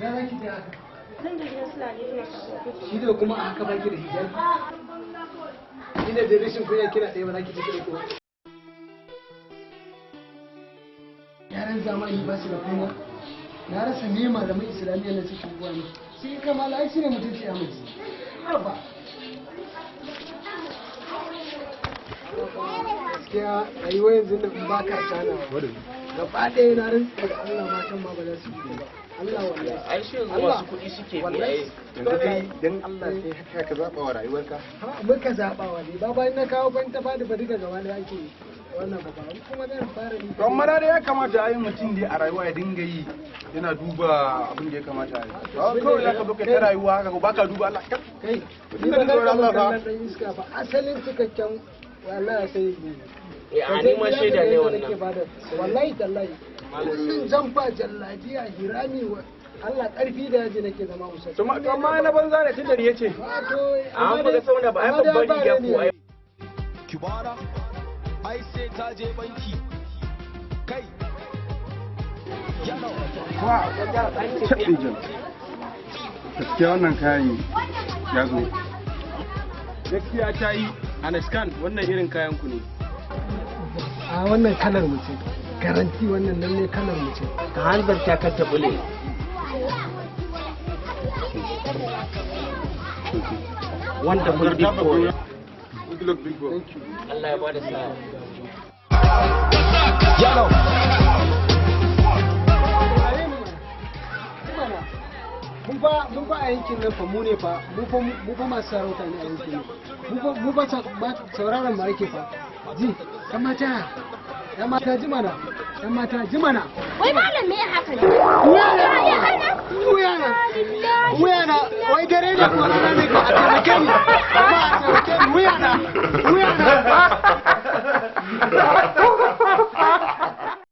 Ya zaki da haka. Zan je gidan Fulani ina sabo. Shi da kuma a haka baki da hijabi. Ina da rashin kunya kina ɗaya ba za ki ji kiɗa ko. Yaran zamani ba su da kunya. Na rasa me malaman Islamiyya na suke zuwa ne. Shi kamala ai shine mutunci a miji. Haba. Gaskiya rayuwa yanzu da ba ka tana. Gaba ɗaya na rinka da Allah matan ma ba za su yi ba. Allah wallahi. Ai shi yanzu masu kuɗi suke biye. Yanzu kai dan Allah sai haka ka zaba wa rayuwarka. Ha muka zaba wa ne. Baba in na kawo ban ta fadi ba duka gaba da ake wannan ba kuma zan fara ni. Don mara da ya kamata a yi mutum dai a rayuwa ya dinga yi yana duba abin da ya kamata a yi. Ba kawai za ka zo ka ta rayuwa haka ba ka duba Allah. Kai, Mutum da tsoron Allah ba. iska ba asalin cikakken wallahi sai A ni ma shaida ne wannan. Wallahi tallahi. Sun jamfa jallajiya hirami wa Allah karfi da yaji nake zama musulmi. To amma na banza da tun da ya ce. An baka sauna ba ai babban riga ko ai. Kibara ai sai ka je banki kai yalo Wa shaɗe jan. Gaskiya wannan kayan ya zo. Gaskiya ta yi Anaskan wannan irin kayan ku ne. A wannan kalar mu ce. Garanti wannan nan ne kalar mu ce. Ka hanzarta ka tabule. Wanda mun big boy. Good luck big boy. Allah ya bada sa'a. yalo Mun ba a yankin nan fa mu ne fa mu fa masu sarauta ne a yankin nan. Mu ba sauraron ma ake fa. Ji, ɗan mata, ɗan mata ji mana, ɗan mata ji mana. Wai malam me haka ne? Wuyana, wai dare da kuma rana ne ka a taimake ni. Ba a taimake ni, wuyana.